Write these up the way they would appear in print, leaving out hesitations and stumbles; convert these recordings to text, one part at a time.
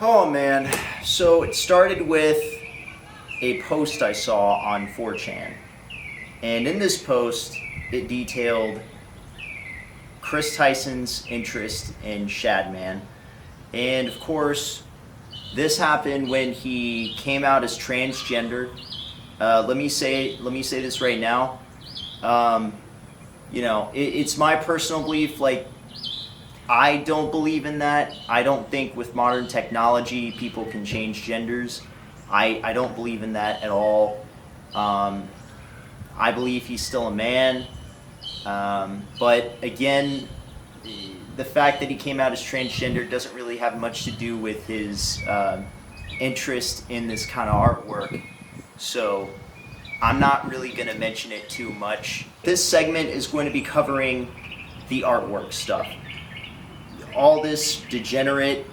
Oh man, so it started with a post I saw on 4chan. And in this post, it detailed Chris Tyson's interest in Shadman. And of course, this happened when he came out as transgender. Let me say this right now. It's my personal belief. Like, I don't believe in that. I don't think with modern technology people can change genders. I don't believe in that at all. I believe he's still a man. But again, the fact that he came out as transgender doesn't really have much to do with his interest in this kind of artwork. So I'm not really going to mention it too much. This segment is going to be covering the artwork stuff. All this degenerate,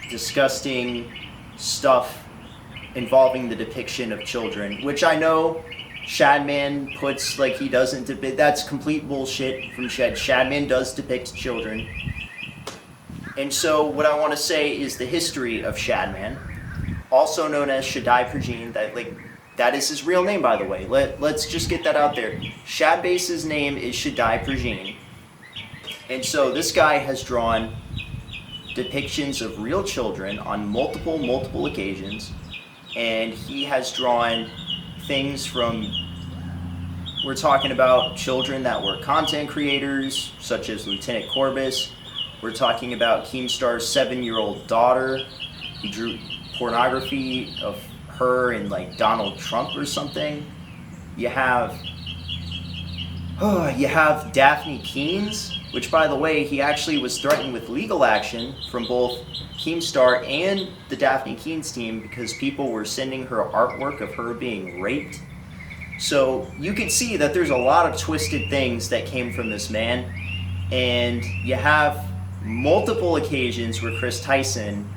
disgusting stuff involving the depiction of children, which I know Shadman puts like he doesn't depict. That's complete bullshit from Shed. Shadman does depict children. And so what I want to say is the history of Shadman, also known as Shaddai Pergine, that is his real name, by the way. Let's just get that out there. Shadbase's name is Shaddai Pergine. And so this guy has drawn depictions of real children on multiple occasions. And he has drawn things from, we're talking about children that were content creators, such as Lieutenant Corbus. We're talking about Keemstar's 7-year-old daughter. He drew pornography of her and like Donald Trump or something. You have Daphne Keenes, which, by the way, he actually was threatened with legal action from both Keemstar and the Daphne Keenes team because people were sending her artwork of her being raped. So you can see that there's a lot of twisted things that came from this man. And you have multiple occasions where Chris Tyson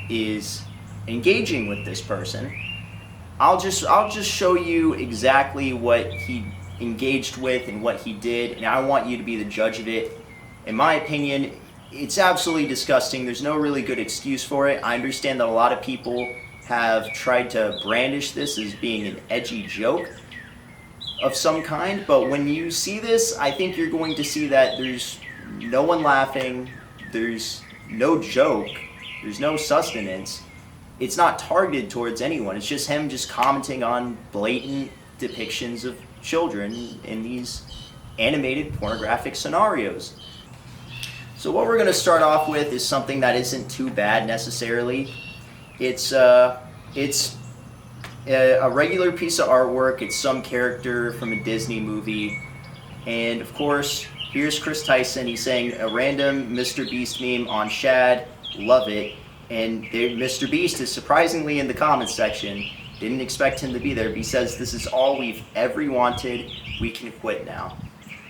is engaging with this person. I'll just show you exactly what he engaged with and what he did, and I want you to be the judge of it. In my opinion, it's absolutely disgusting. There's no really good excuse for it. I understand that a lot of people have tried to brandish this as being an edgy joke of some kind, but when you see this, I think you're going to see that there's no one laughing, there's no joke, there's no sustenance. It's not targeted towards anyone. It's just him just commenting on blatant depictions of children in these animated pornographic scenarios. So what we're going to start off with is something that isn't too bad necessarily. It's a regular piece of artwork. It's some character from a Disney movie. And of course, here's Chris Tyson. He's saying a random MrBeast meme on Shad. Love it. And MrBeast is surprisingly in the comments section. Didn't expect him to be there, but he says, "This is all we've ever wanted. We can quit now."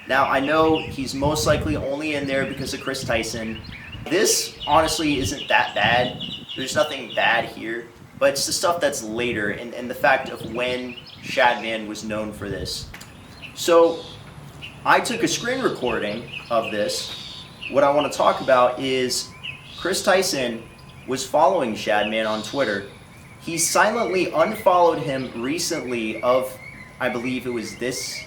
Now, I know he's most likely only in there because of Chris Tyson. This, honestly, isn't that bad. There's nothing bad here, but it's the stuff that's later and the fact of when Shadman was known for this. So, I took a screen recording of this. What I want to talk about is Chris Tyson was following Shadman on Twitter. He silently unfollowed him recently of, I believe it was this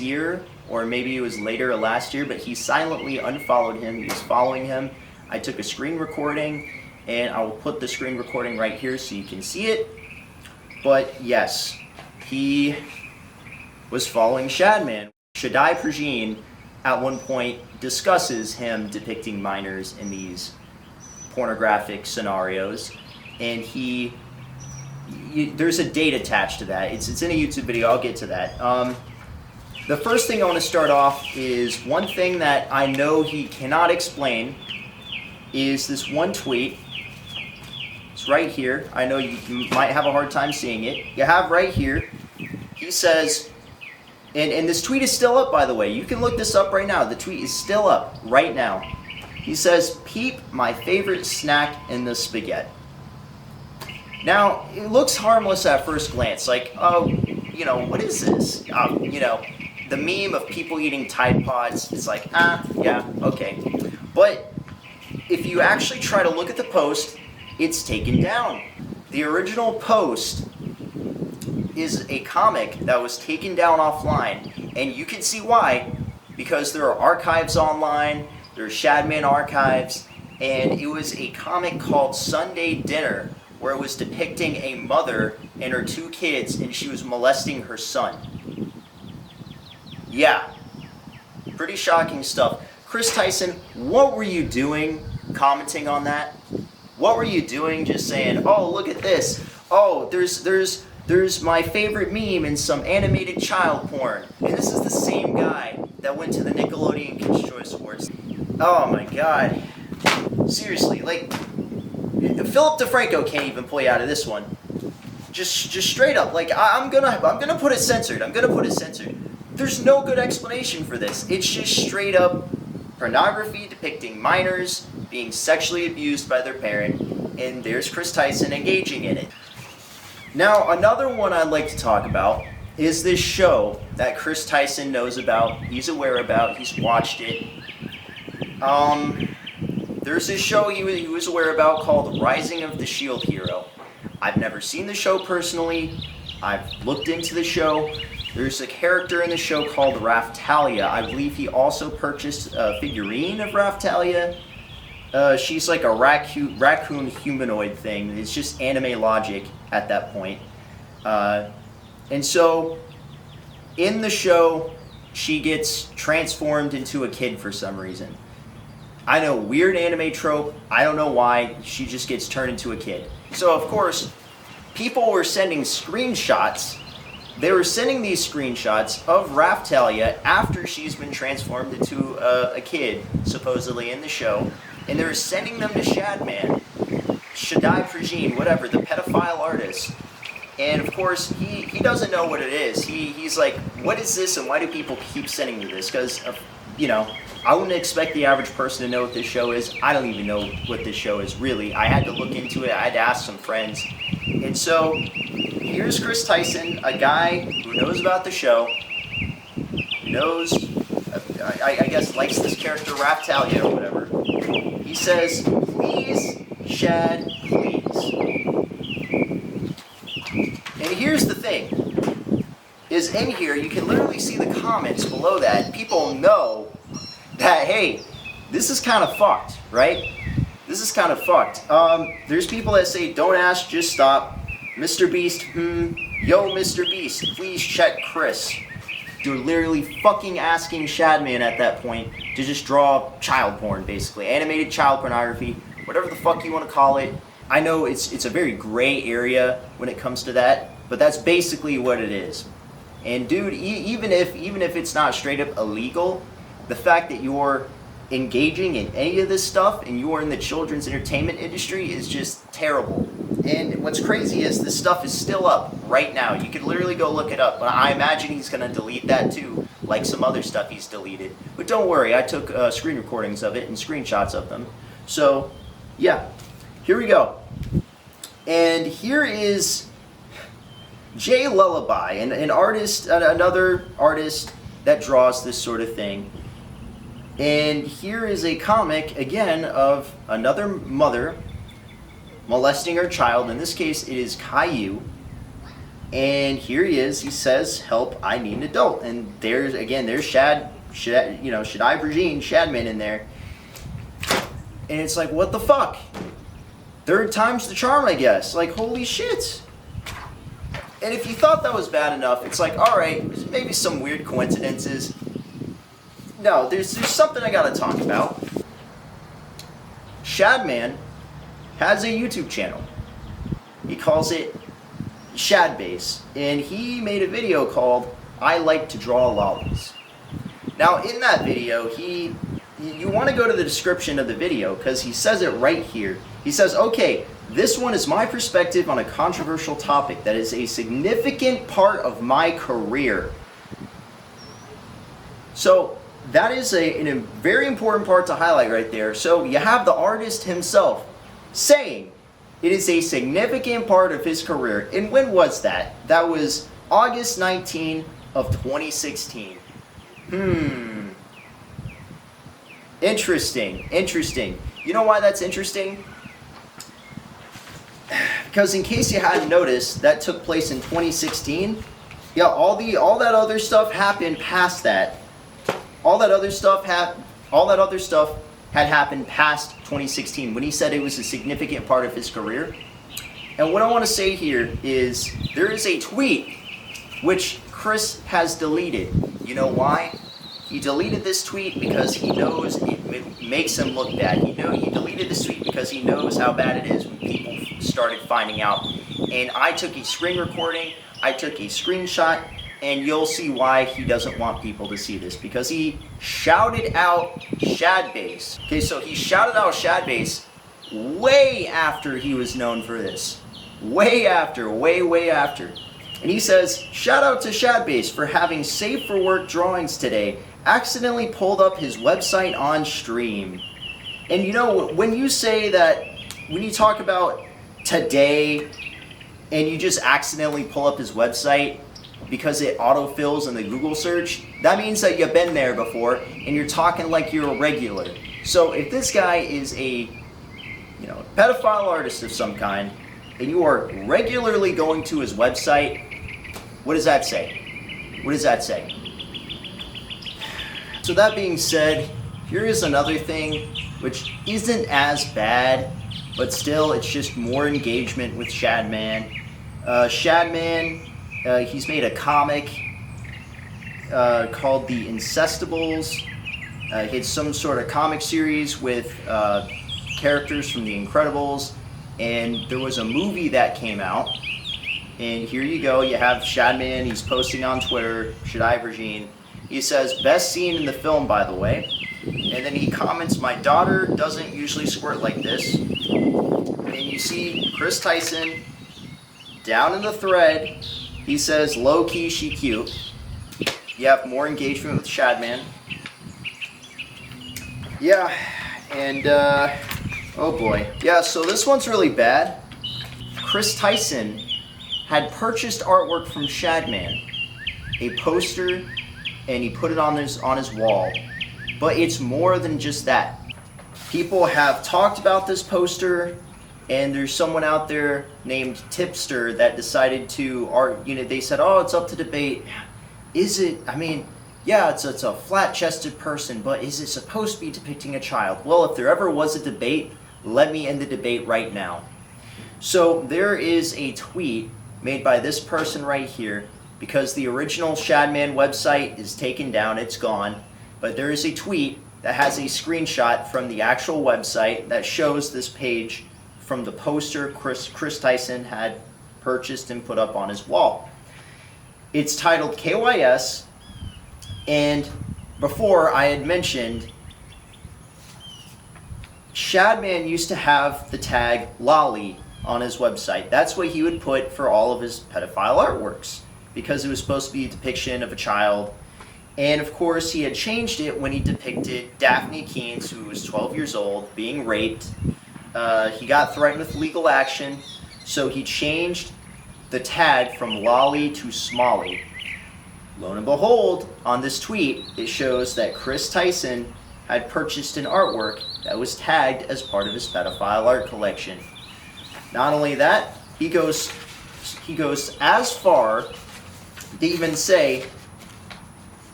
year, or maybe it was later last year, but he silently unfollowed him. He was following him. I took a screen recording, and I will put the screen recording right here so you can see it. But yes, he was following Shadman. Shaddai Pergine at one point discusses him depicting minors in these pornographic scenarios, and there's a date attached to that. It's in a YouTube video. I'll get to that. The first thing I want to start off is one thing that I know he cannot explain is this one tweet. It's right here. I know you might have a hard time seeing it. You have right here. He says, and this tweet is still up, by the way. You can look this up right now. The tweet is still up right now. He says, "Peep, my favorite snack in the spaghetti." Now, it looks harmless at first glance, like, oh, what is this? The meme of people eating Tide Pods, it's like, yeah, okay. But if you actually try to look at the post, it's taken down. The original post is a comic that was taken down offline, and you can see why, because there are archives online, there are Shadman archives, and it was a comic called Sunday Dinner, where it was depicting a mother and her 2 kids, and she was molesting her son. Yeah, pretty shocking stuff. Chris Tyson, what were you doing commenting on that? What were you doing just saying, oh, look at this. Oh, there's my favorite meme and some animated child porn. And this is the same guy that went to the Nickelodeon Kids' Choice Awards. Oh my god. Seriously, like, Philip DeFranco can't even play out of this one. Just straight up, like, I'm gonna put it censored. There's no good explanation for this. It's just straight up pornography depicting minors being sexually abused by their parent, and there's Chris Tyson engaging in it. Now, another one I'd like to talk about is this show that Chris Tyson knows about, he's aware about, he's watched it. There's this show he was aware about called Rising of the Shield Hero. I've never seen the show personally. I've looked into the show. There's a character in the show called Raftalia. I believe he also purchased a figurine of Raftalia. She's like a raccoon humanoid thing. It's just anime logic at that point. And so, in the show, she gets transformed into a kid for some reason. I know, weird anime trope. I don't know why. She just gets turned into a kid. So, of course, people were sending screenshots. They were sending these screenshots of Raftalia after she's been transformed into a kid, supposedly in the show. And they were sending them to Shadman, Shaddai Prajin, whatever, the pedophile artist. And of course, he doesn't know what it is. He's like, what is this and why do people keep sending me this? Because, you know, I wouldn't expect the average person to know what this show is. I don't even know what this show is, really. I had to look into it. I had to ask some friends. And so, here's Chris Tyson, a guy who knows about the show, knows, I guess, likes this character Raftalia or whatever. He says, please, Shad, please. And here's the thing, is in here, you can literally see the comments below that. People know that, hey, this is kind of fucked, right? This is kind of fucked. There's people that say, don't ask, just stop. MrBeast, yo, MrBeast, please check Chris. You're literally fucking asking Shadman at that point to just draw child porn, basically. Animated child pornography, whatever the fuck you want to call it. I know it's a very gray area when it comes to that, but that's basically what it is. And dude, even if it's not straight up illegal, the fact that you're engaging in any of this stuff and you are in the children's entertainment industry is just terrible. And what's crazy is this stuff is still up right now. You could literally go look it up. But I imagine he's going to delete that too, like some other stuff he's deleted. But don't worry, I took screen recordings of it and screenshots of them. So, yeah, here we go. And here is Jay Lullaby, an artist, another artist that draws this sort of thing. And here is a comic, again, of another mother molesting her child. In this case, it is Caillou. And here he is. He says, help, I need an adult. And there's Shaddai Prajin, Shadman in there. And it's like, what the fuck? Third time's the charm, I guess. Like, holy shit. And if you thought that was bad enough, it's like, alright, maybe some weird coincidences. No, there's something I gotta talk about. Shadman has a YouTube channel. He calls it Shadbase, and he made a video called I Like to Draw Lollies. Now, in that video, you want to go to the description of the video because he says it right here. He says, okay, this one is my perspective on a controversial topic that is a significant part of my career. So, that is a very important part to highlight right there. So, you have the artist himself saying it is a significant part of his career. And when was that? That was August 19 of 2016. Interesting. You know why that's interesting? Because in case you hadn't noticed, that took place in 2016. Yeah, all that other stuff happened past that. All that other stuff had happened past 2016 when he said it was a significant part of his career. And what I want to say here is there is a tweet which Chris has deleted. You know why? He deleted this tweet because he knows it makes him look bad. He deleted this tweet because he knows how bad it is when people started finding out. And I took a screen recording, I took a screenshot, and you'll see why he doesn't want people to see this. Because he shouted out Shadbase. Okay, so he shouted out Shadbase way after he was known for this. Way after. And he says, shout out to Shadbase for having safe for work drawings today. Accidentally pulled up his website on stream. And you know, when you say that, when you talk about today and you just accidentally pull up his website because it autofills in the Google search, that means that you've been there before and you're talking like you're a regular. So if this guy is a pedophile artist of some kind and you are regularly going to his website, what does that say? What does that say? So that being said, here is another thing which isn't as bad, but still it's just more engagement with Shadman. Shadman, he's made a comic called The Incestables. It's some sort of comic series with characters from The Incredibles, and there was a movie that came out, and here you go, you have Shadman, he's posting on Twitter, Shadai Virgin. He says, best scene in the film, by the way. And then he comments, my daughter doesn't usually squirt like this. And you see Chris Tyson down in the thread. He says, low-key, she cute. You have more engagement with Shadman. Yeah, and, oh boy. Yeah, so this one's really bad. Chris Tyson had purchased artwork from Shadman, a poster, and he put it on his wall. But it's more than just that. People have talked about this poster, and there's someone out there named Tipster that decided to they said, oh, it's up to debate. Is it, yeah, it's a flat-chested person, but is it supposed to be depicting a child? Well, if there ever was a debate, let me end the debate right now. So there is a tweet made by this person right here, because the original Shadman website is taken down, it's gone, but there is a tweet that has a screenshot from the actual website that shows this page from the poster Chris Tyson had purchased and put up on his wall. It's titled KYS, and before I had mentioned Shadman used to have the tag lolly on his website. That's what he would put for all of his pedophile artworks, because it was supposed to be a depiction of a child. And of course, he had changed it when he depicted Daphne Keynes, who was 12 years old, being raped. He got threatened with legal action, so he changed the tag from lolly to smolly. Lo and behold, on this tweet, it shows that Chris Tyson had purchased an artwork that was tagged as part of his pedophile art collection. Not only that, he goes as far to even say,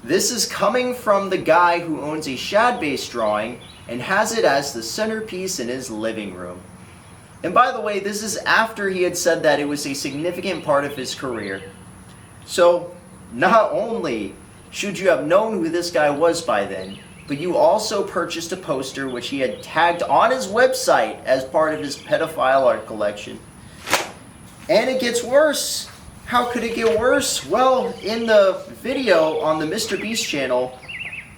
this is coming from the guy who owns a Shadbase drawing and has it as the centerpiece in his living room. And by the way, this is after he had said that it was a significant part of his career. So, not only should you have known who this guy was by then, but you also purchased a poster which he had tagged on his website as part of his pedophile art collection. And it gets worse. How could it get worse? Well, in the video on the MrBeast channel,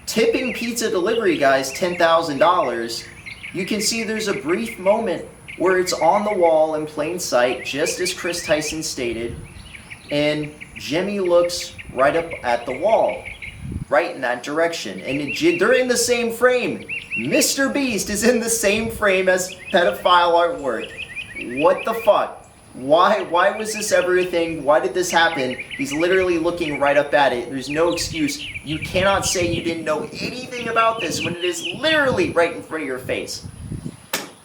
tipping pizza delivery guys $10,000, you can see there's a brief moment where it's on the wall in plain sight, just as Chris Tyson stated, and Jimmy looks right up at the wall, right in that direction, and they're in the same frame. MrBeast is in the same frame as pedophile artwork. What the fuck? Why was this ever a thing? Why did this happen? He's literally looking right up at it. There's no excuse. You cannot say you didn't know anything about this when it is literally right in front of your face.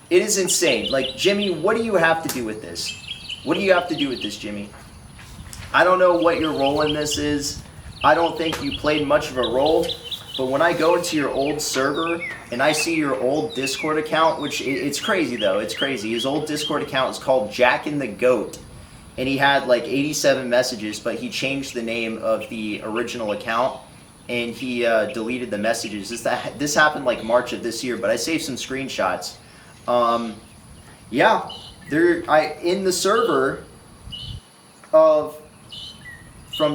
It is insane. Like, Jimmy, what do you have to do with this? What do you have to do with this, Jimmy? I don't know what your role in this is. I don't think you played much of a role. But when I go into your old server and I see your old Discord account, which it's crazy though, it's crazy. His old Discord account is called Jack and the Goat. And he had like 87 messages, but he changed the name of the original account and he deleted the messages. This happened like March of this year, but I saved some screenshots. Yeah, in the server from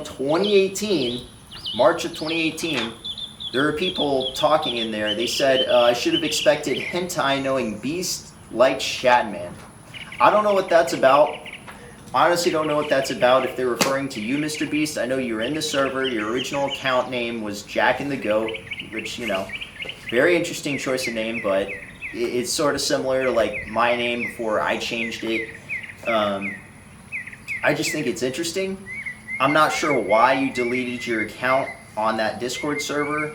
2018, March of 2018, there are people talking in there. They said, I should have expected hentai knowing Beast likes Shadman. I don't know what that's about. I honestly don't know what that's about. If they're referring to you, MrBeast, I know you were in the server. Your original account name was Jack and the Goat, which, you know, very interesting choice of name, but it's sort of similar to like my name before I changed it. I just think it's interesting. I'm not sure why you deleted your account on that Discord server.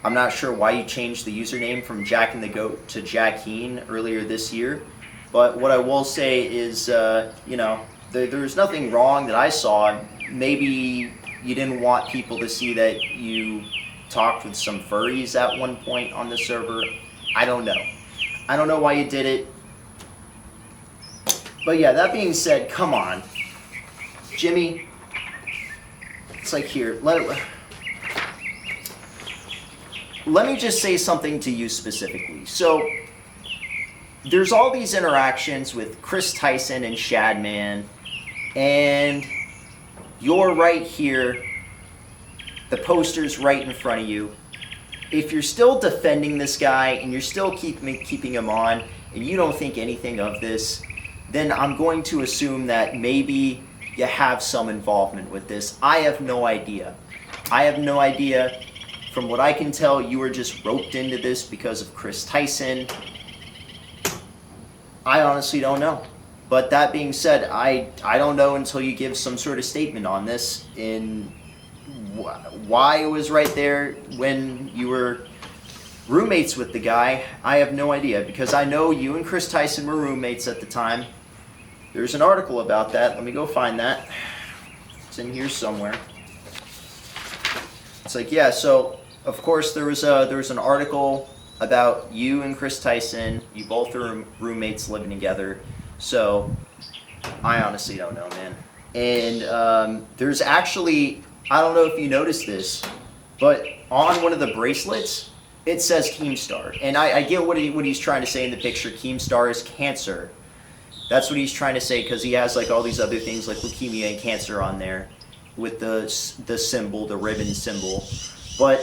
I'm not sure why you changed the username from Jack and the Goat to Jack Heen earlier this year. But what I will say is, you know, there's nothing wrong that I saw. Maybe you didn't want people to see that you talked with some furries at one point on the server. I don't know. I don't know why you did it. But yeah, that being said, come on. Jimmy, it's like here, let me just say something to you specifically. So, there's all these interactions with Chris Tyson and Shadman, and you're right here, the poster's right in front of you. If you're still defending this guy, and you're still keeping him on, and you don't think anything of this, then I'm going to assume that maybe you have some involvement with this. I have no idea. I have no idea. From what I can tell, you were just roped into this because of Chris Tyson. I honestly don't know. But that being said, I don't know until you give some sort of statement on this in why it was right there when you were roommates with the guy. I have no idea, because I know you and Chris Tyson were roommates at the time. There's an article about that. Let me go find that. It's in here somewhere. It's like, yeah, so of course there was an article about you and Chris Tyson. You both are roommates living together. So I honestly don't know, man. And there's actually, I don't know if you noticed this, but on one of the bracelets it says Keemstar. And I get what he's trying to say in the picture. Keemstar is cancer. That's what he's trying to say, because he has like all these other things like leukemia and cancer on there with the symbol, the ribbon symbol. But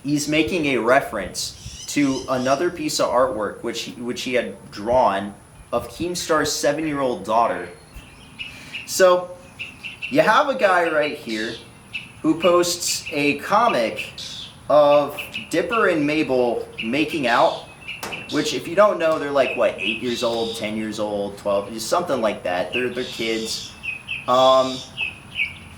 he's making a reference to another piece of artwork which he had drawn of Keemstar's 7-year-old daughter. So you have a guy right here who posts a comic of Dipper and Mabel making out, which, if you don't know, they're like, what, 8 years old, 10 years old, 12, something like that. They're kids.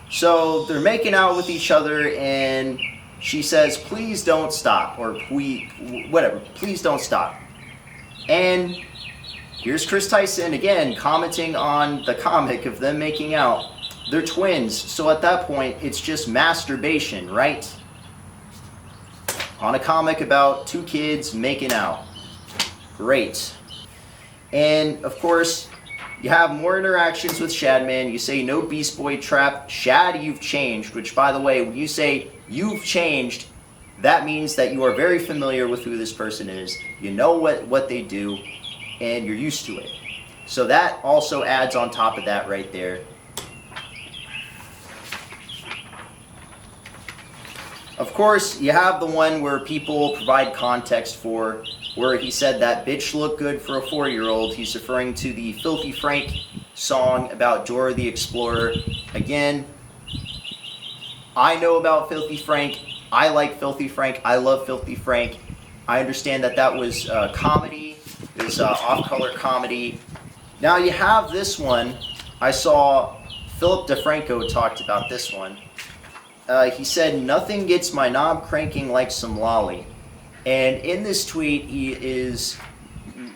So they're making out with each other, and she says, please don't stop, or please don't stop. And here's Chris Tyson again commenting on the comic of them making out. They're twins, so at that point, it's just masturbation, right? On a comic about two kids making out. Great. And of course, you have more interactions with Shadman. You say, no Beast Boy trap. Shad, you've changed. Which, by the way, when you say you've changed, that means that you are very familiar with who this person is. You know what they do, and you're used to it. So that also adds on top of that right there. Of course, you have the one where people provide context for, where he said that bitch looked good for a 4-year-old. He's referring to the Filthy Frank song about Dora the Explorer. Again, I know about Filthy Frank. I like Filthy Frank. I love Filthy Frank. I understand that was comedy. It was off-color comedy. Now you have this one. I saw Philip DeFranco talked about this one. He said, nothing gets my knob cranking like some lolly. And in this tweet, he is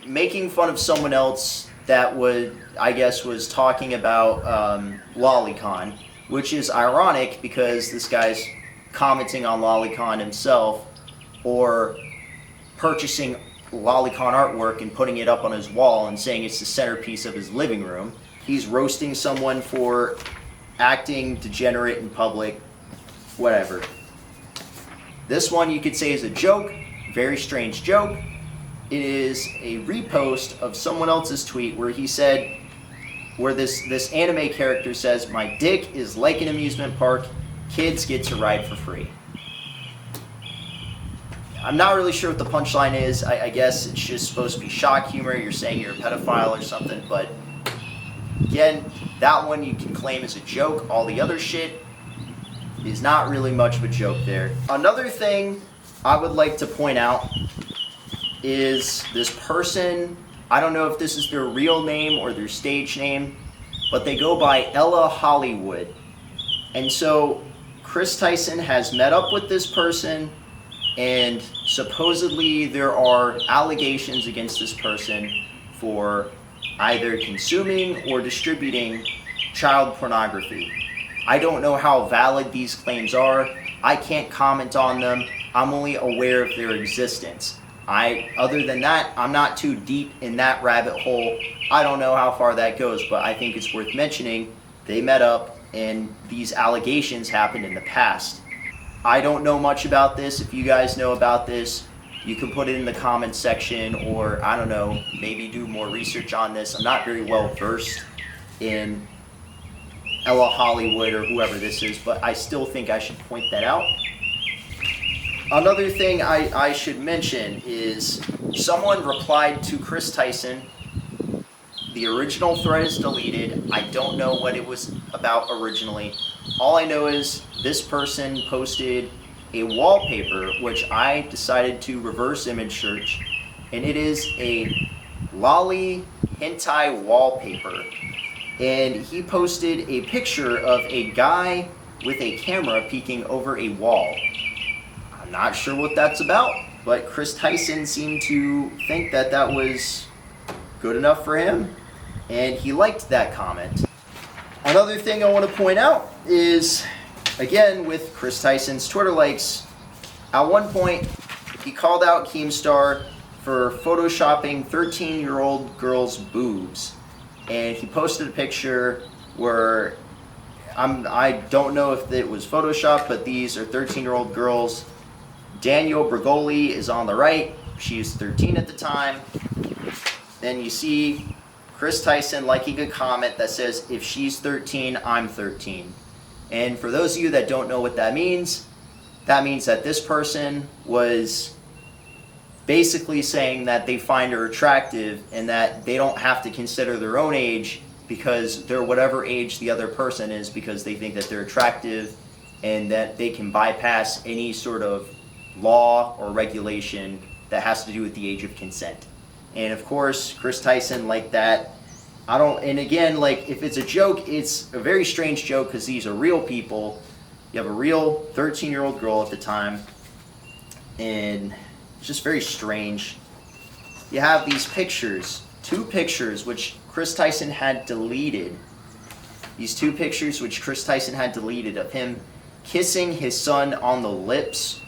making fun of someone else that was talking about Lolicon, which is ironic because this guy's commenting on Lolicon himself, or purchasing Lolicon artwork and putting it up on his wall and saying it's the centerpiece of his living room. He's roasting someone for acting degenerate in public, whatever. This one you could say is a joke, very strange joke. It is a repost of someone else's tweet where he said, where this anime character says, "My dick is like an amusement park, kids get to ride for free." I'm not really sure what the punchline is. I guess it's just supposed to be shock humor. You're saying you're a pedophile or something, but again, that one you can claim as a joke. All the other shit is not really much of a joke there. Another thing I would like to point out is this person, I don't know if this is their real name or their stage name, but they go by Ella Hollywood. And so Chris Tyson has met up with this person, and supposedly there are allegations against this person for either consuming or distributing child pornography. I don't know how valid these claims are. I can't comment on them. I'm only aware of their existence. Other than that, I'm not too deep in that rabbit hole. I don't know how far that goes, but I think it's worth mentioning. They met up and these allegations happened in the past. I don't know much about this. If you guys know about this, you can put it in the comments section, or I don't know, maybe do more research on this. I'm not very well versed in Ella Hollywood or whoever this is, but I still think I should point that out. Another thing I should mention is someone replied to Chris Tyson. The original thread is deleted. I don't know what it was about originally. All I know is this person posted a wallpaper, which I decided to reverse image search, and it is a lolly hentai wallpaper. And he posted a picture of a guy with a camera peeking over a wall. I'm not sure what that's about, but Chris Tyson seemed to think that that was good enough for him, and he liked that comment. Another thing I want to point out is, again, with Chris Tyson's Twitter likes, at one point he called out Keemstar for photoshopping 13-year-old girls' boobs, and he posted a picture where I don't know if it was Photoshop, but these are 13-year-old girls. Daniel Bergoli is on the right. She was 13 at the time. Then you see Chris Tyson liking a comment that says, "If she's 13, I'm 13." And for those of you that don't know what that means that this person was basically saying that they find her attractive and that they don't have to consider their own age because they're whatever age the other person is, because they think that they're attractive and that they can bypass any sort of law or regulation that has to do with the age of consent. And of course, Chris Tyson liked that. And again, like, if it's a joke, it's a very strange joke because these are real people. You have a real 13-year-old girl at the time, and it's just very strange. You have these pictures, 2 pictures which Chris Tyson had deleted. These 2 pictures which Chris Tyson had deleted of him kissing his son on the lips.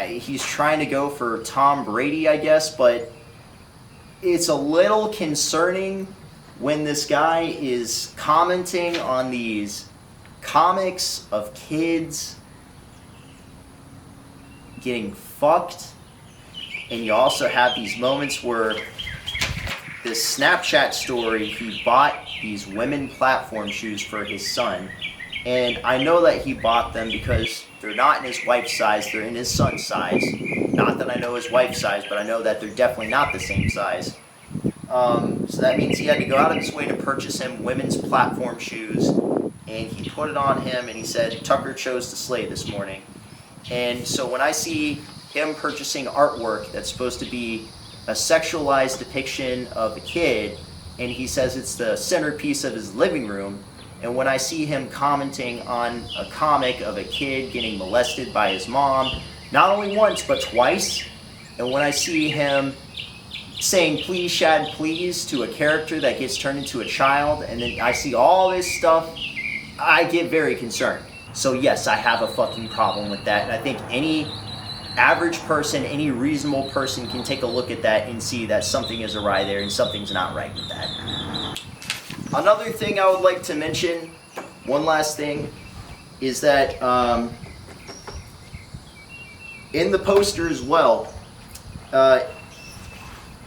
He's trying to go for Tom Brady, I guess, but it's a little concerning when this guy is commenting on these comics of kids getting fucked, and you also have these moments where this Snapchat story, he bought these women platform shoes for his son, and I know that he bought them because they're not in his wife's size, they're in his son's size. Not that I know his wife's size, but I know that they're definitely not the same size. So that means he had to go out of his way to purchase him women's platform shoes, and he put it on him and he said, "Tucker chose to slay this morning." And so when I see him purchasing artwork that's supposed to be a sexualized depiction of a kid, and he says it's the centerpiece of his living room, and when I see him commenting on a comic of a kid getting molested by his mom, not only once but twice, and when I see him saying please Shad please to a character that gets turned into a child, and then I see all this stuff, I get very concerned. So yes, I have a fucking problem with that, and I think any average person, any reasonable person can take a look at that and see that something is awry there and something's not right with that. Another thing I would like to mention, one last thing, is that in the poster as well,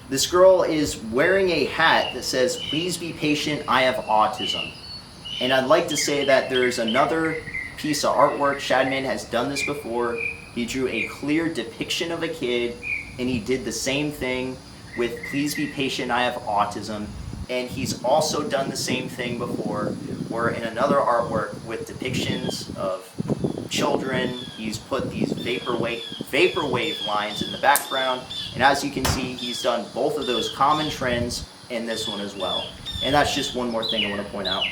this girl is wearing a hat that says, "Please be patient, I have autism." And I'd like to say that there's another piece of artwork. Shadman has done this before. He drew a clear depiction of a kid, and he did the same thing with "Please be patient, I have autism." And he's also done the same thing before, where in another artwork with depictions of children, he's put these vaporwave lines in the background, and as you can see, he's done both of those common trends in this one as well. And that's just one more thing I want to point out.